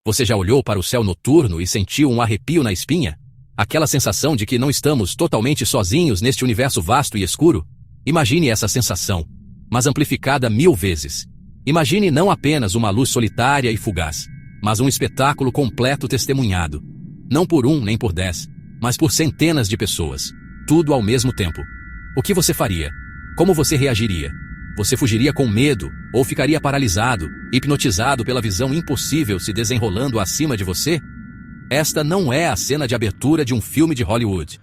Você já olhou para o céu noturno e sentiu um arrepio na espinha? Aquela sensação de que não estamos totalmente sozinhos neste universo vasto e escuro? Imagine essa sensação, mas amplificada 1000 vezes. Imagine não apenas uma luz solitária e fugaz, mas um espetáculo completo testemunhado. Não por 1 nem por 10, mas por centenas de pessoas. Tudo ao mesmo tempo. O que você faria? Como você reagiria? Você fugiria com medo, ou ficaria paralisado, hipnotizado pela visão impossível se desenrolando acima de você? Esta não é a cena de abertura de um filme de Hollywood.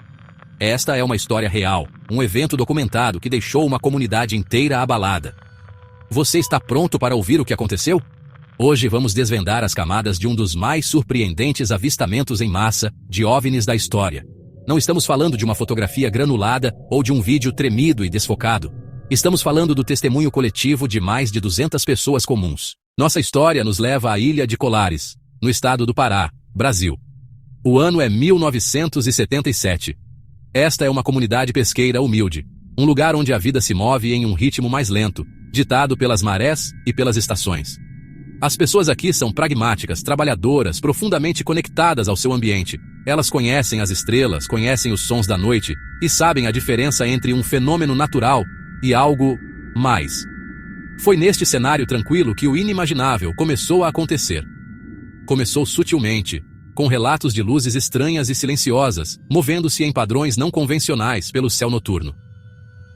Esta é uma história real, um evento documentado que deixou uma comunidade inteira abalada. Você está pronto para ouvir o que aconteceu? Hoje vamos desvendar as camadas de um dos mais surpreendentes avistamentos em massa de OVNIs da história. Não estamos falando de uma fotografia granulada ou de um vídeo tremido e desfocado. Estamos falando do testemunho coletivo de mais de 200 pessoas comuns. Nossa história nos leva à ilha de Colares, no estado do Pará, Brasil. O ano é 1977. Esta é uma comunidade pesqueira humilde, um lugar onde a vida se move em um ritmo mais lento, ditado pelas marés e pelas estações. As pessoas aqui são pragmáticas, trabalhadoras, profundamente conectadas ao seu ambiente. Elas conhecem as estrelas, conhecem os sons da noite e sabem a diferença entre um fenômeno natural e algo mais. Foi neste cenário tranquilo que o inimaginável começou a acontecer. Começou sutilmente, com relatos de luzes estranhas e silenciosas, movendo-se em padrões não convencionais pelo céu noturno.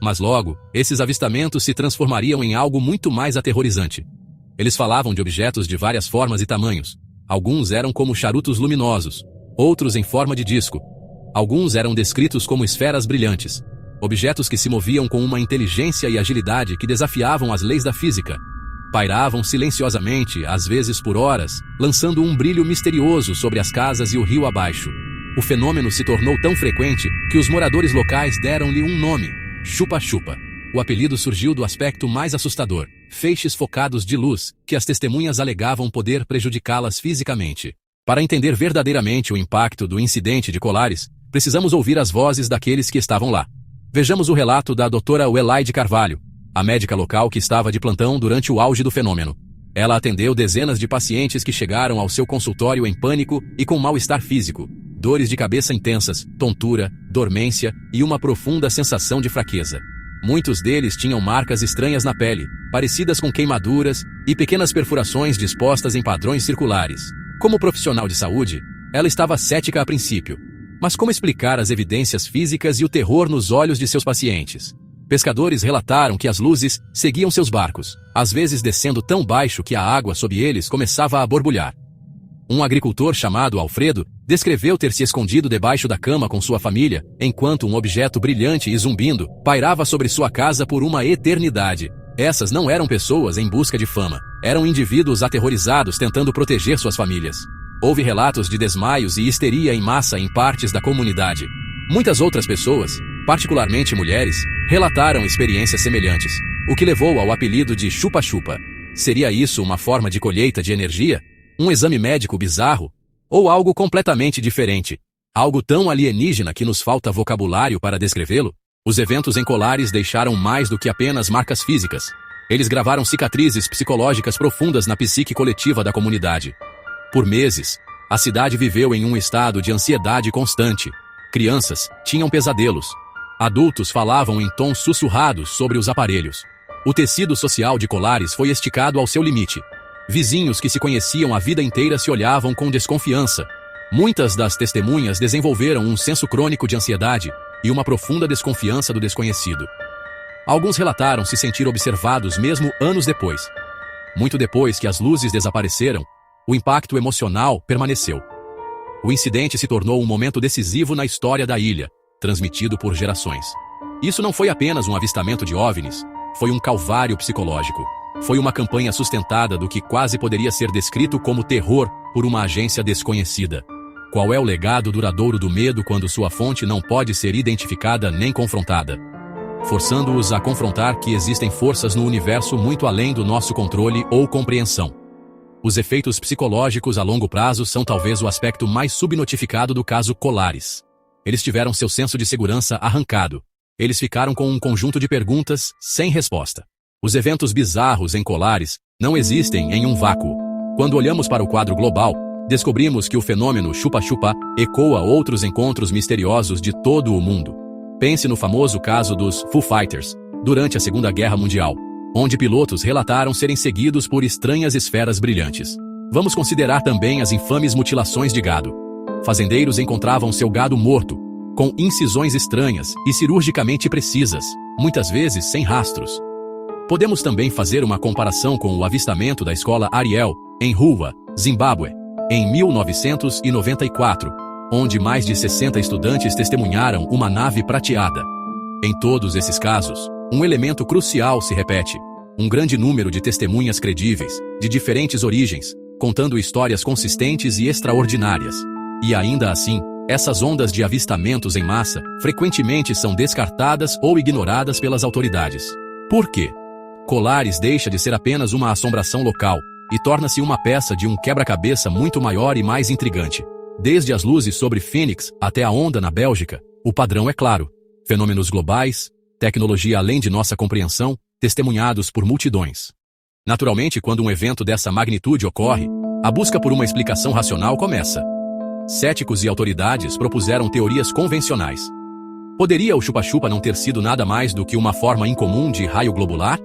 Mas logo, esses avistamentos se transformariam em algo muito mais aterrorizante. Eles falavam de objetos de várias formas e tamanhos. Alguns eram como charutos luminosos, outros em forma de disco. Alguns eram descritos como esferas brilhantes. Objetos que se moviam com uma inteligência e agilidade que desafiavam as leis da física. Pairavam silenciosamente, às vezes por horas, lançando um brilho misterioso sobre as casas e o rio abaixo. O fenômeno se tornou tão frequente que os moradores locais deram-lhe um nome: chupa-chupa. O apelido surgiu do aspecto mais assustador: feixes focados de luz, que as testemunhas alegavam poder prejudicá-las fisicamente. Para entender verdadeiramente o impacto do incidente de Colares, precisamos ouvir as vozes daqueles que estavam lá. Vejamos o relato da doutora Welaide Carvalho, a médica local que estava de plantão durante o auge do fenômeno. Ela atendeu dezenas de pacientes que chegaram ao seu consultório em pânico e com mal-estar físico, dores de cabeça intensas, tontura, dormência e uma profunda sensação de fraqueza. Muitos deles tinham marcas estranhas na pele, parecidas com queimaduras e pequenas perfurações dispostas em padrões circulares. Como profissional de saúde, ela estava cética a princípio. Mas como explicar as evidências físicas e o terror nos olhos de seus pacientes? Pescadores relataram que as luzes seguiam seus barcos, às vezes descendo tão baixo que a água sob eles começava a borbulhar. Um agricultor chamado Alfredo descreveu ter se escondido debaixo da cama com sua família, enquanto um objeto brilhante e zumbindo pairava sobre sua casa por uma eternidade. Essas não eram pessoas em busca de fama, eram indivíduos aterrorizados tentando proteger suas famílias. Houve relatos de desmaios e histeria em massa em partes da comunidade. Muitas outras pessoas, particularmente mulheres, relataram experiências semelhantes, o que levou ao apelido de chupa-chupa. Seria isso uma forma de colheita de energia? Um exame médico bizarro? Ou algo completamente diferente? Algo tão alienígena que nos falta vocabulário para descrevê-lo? Os eventos em Colares deixaram mais do que apenas marcas físicas. Eles gravaram cicatrizes psicológicas profundas na psique coletiva da comunidade. Por meses, a cidade viveu em um estado de ansiedade constante. Crianças tinham pesadelos. Adultos falavam em tons sussurrados sobre os aparelhos. O tecido social de Colares foi esticado ao seu limite. Vizinhos que se conheciam a vida inteira se olhavam com desconfiança. Muitas das testemunhas desenvolveram um senso crônico de ansiedade e uma profunda desconfiança do desconhecido. Alguns relataram se sentir observados mesmo anos depois. Muito depois que as luzes desapareceram, o impacto emocional permaneceu. O incidente se tornou um momento decisivo na história da ilha, transmitido por gerações. Isso não foi apenas um avistamento de OVNIs, foi um calvário psicológico. Foi uma campanha sustentada do que quase poderia ser descrito como terror por uma agência desconhecida. Qual é o legado duradouro do medo quando sua fonte não pode ser identificada nem confrontada? Forçando-os a confrontar que existem forças no universo muito além do nosso controle ou compreensão. Os efeitos psicológicos a longo prazo são talvez o aspecto mais subnotificado do caso Colares. Eles tiveram seu senso de segurança arrancado. Eles ficaram com um conjunto de perguntas sem resposta. Os eventos bizarros em Colares não existem em um vácuo. Quando olhamos para o quadro global, Descobrimos que o fenômeno chupa-chupa ecoa outros encontros misteriosos de todo o mundo. Pense no famoso caso dos Foo Fighters, durante a Segunda Guerra Mundial, onde pilotos relataram serem seguidos por estranhas esferas brilhantes. Vamos considerar também as infames mutilações de gado. Fazendeiros encontravam seu gado morto, com incisões estranhas e cirurgicamente precisas, muitas vezes sem rastros. Podemos também fazer uma comparação com o avistamento da escola Ariel, em Ruwa, Zimbábue, em 1994, onde mais de 60 estudantes testemunharam uma nave prateada. Em todos esses casos, um elemento crucial se repete: um grande número de testemunhas credíveis, de diferentes origens, contando histórias consistentes e extraordinárias. E ainda assim, essas ondas de avistamentos em massa frequentemente são descartadas ou ignoradas pelas autoridades. Por quê? Colares deixa de ser apenas uma assombração local e torna-se uma peça de um quebra-cabeça muito maior e mais intrigante. Desde as luzes sobre Phoenix até a onda na Bélgica, o padrão é claro: fenômenos globais, tecnologia além de nossa compreensão, testemunhados por multidões. Naturalmente, quando um evento dessa magnitude ocorre, a busca por uma explicação racional começa. Céticos e autoridades propuseram teorias convencionais. Poderia o chupa-chupa não ter sido nada mais do que uma forma incomum de raio globular?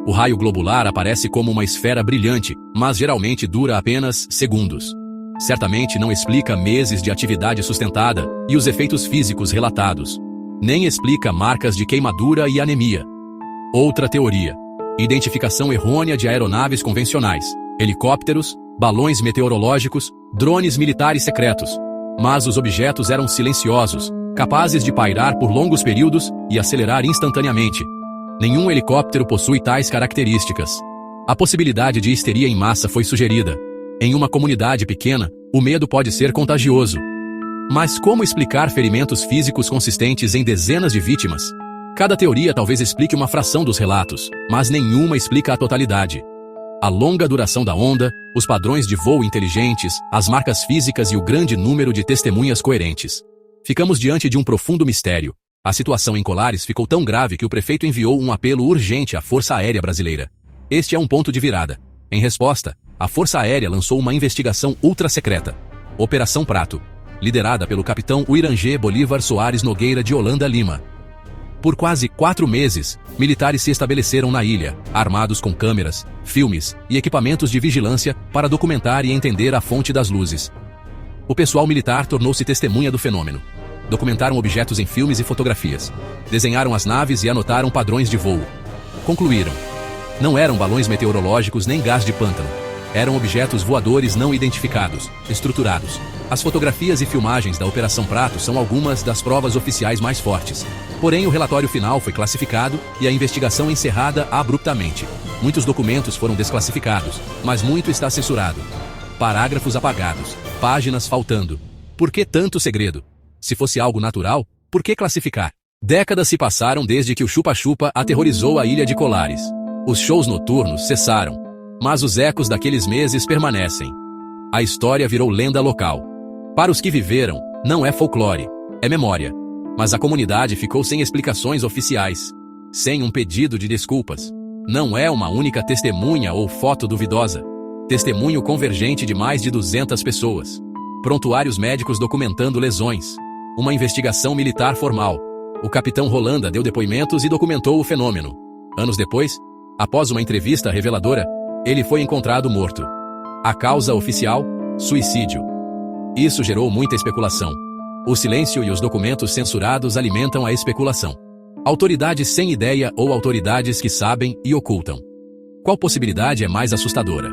O raio globular aparece como uma esfera brilhante, mas geralmente dura apenas segundos. Certamente não explica meses de atividade sustentada e os efeitos físicos relatados. Nem explica marcas de queimadura e anemia. Outra teoria: identificação errônea de aeronaves convencionais, helicópteros, balões meteorológicos, drones militares secretos. Mas os objetos eram silenciosos, capazes de pairar por longos períodos e acelerar instantaneamente. Nenhum helicóptero possui tais características. A possibilidade de histeria em massa foi sugerida. Em uma comunidade pequena, o medo pode ser contagioso. Mas como explicar ferimentos físicos consistentes em dezenas de vítimas? Cada teoria talvez explique uma fração dos relatos, mas nenhuma explica a totalidade. A longa duração da onda, os padrões de voo inteligentes, as marcas físicas e o grande número de testemunhas coerentes. Ficamos diante de um profundo mistério. A situação em Colares ficou tão grave que o prefeito enviou um apelo urgente à Força Aérea Brasileira. Este é um ponto de virada. Em resposta, a Força Aérea lançou uma investigação ultra-secreta, Operação Prato, liderada pelo capitão Uirangê Bolívar Soares Nogueira de Holanda Lima. Por quase 4 meses, militares se estabeleceram na ilha, armados com câmeras, filmes e equipamentos de vigilância para documentar e entender a fonte das luzes. O pessoal militar tornou-se testemunha do fenômeno. Documentaram objetos em filmes e fotografias. Desenharam as naves e anotaram padrões de voo. Concluíram: não eram balões meteorológicos nem gás de pântano. Eram objetos voadores não identificados, estruturados. As fotografias e filmagens da Operação Prato são algumas das provas oficiais mais fortes. Porém, o relatório final foi classificado e a investigação encerrada abruptamente. Muitos documentos foram desclassificados, mas muito está censurado. Parágrafos apagados, páginas faltando. Por que tanto segredo? Se fosse algo natural, por que classificar? Décadas se passaram desde que o chupa-chupa aterrorizou a ilha de Colares. Os shows noturnos cessaram, mas os ecos daqueles meses permanecem. A história virou lenda local. Para os que viveram, não é folclore, é memória. Mas a comunidade ficou sem explicações oficiais, sem um pedido de desculpas. Não é uma única testemunha ou foto duvidosa. Testemunho convergente de mais de 200 pessoas. Prontuários médicos documentando lesões. Uma investigação militar formal. O capitão Rolanda deu depoimentos e documentou o fenômeno. Anos depois, após uma entrevista reveladora, ele foi encontrado morto. A causa oficial? Suicídio. Isso gerou muita especulação. O silêncio e os documentos censurados alimentam a especulação. Autoridades sem ideia ou autoridades que sabem e ocultam. Qual possibilidade é mais assustadora?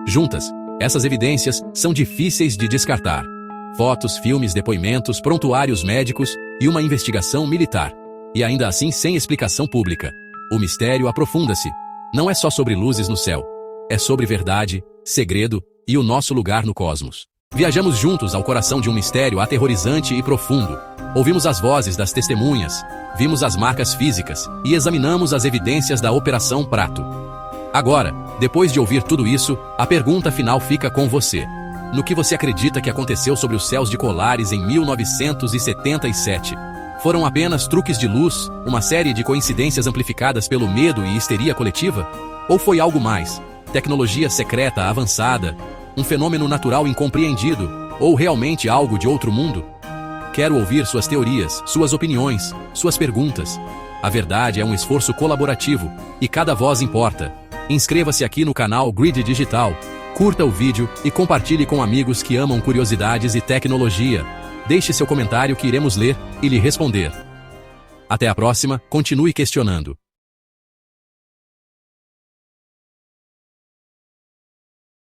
Juntas, essas evidências são difíceis de descartar. Fotos, filmes, depoimentos, prontuários médicos e uma investigação militar. E ainda assim sem explicação pública. O mistério aprofunda-se. Não é só sobre luzes no céu. É sobre verdade, segredo e o nosso lugar no cosmos. Viajamos juntos ao coração de um mistério aterrorizante e profundo. Ouvimos as vozes das testemunhas, vimos as marcas físicas e examinamos as evidências da Operação Prato. Agora, depois de ouvir tudo isso, a pergunta final fica com você. No que você acredita que aconteceu sobre os céus de Colares em 1977? Foram apenas truques de luz, uma série de coincidências amplificadas pelo medo e histeria coletiva? Ou foi algo mais? Tecnologia secreta avançada, Um fenômeno natural incompreendido? Ou realmente algo de outro mundo? Quero ouvir suas teorias, suas opiniões, suas perguntas. A verdade é um esforço colaborativo, e cada voz importa. Inscreva-se aqui no canal Grid Digital, curta o vídeo e compartilhe com amigos que amam curiosidades e tecnologia. Deixe seu comentário que iremos ler e lhe responder. Até a próxima, continue questionando.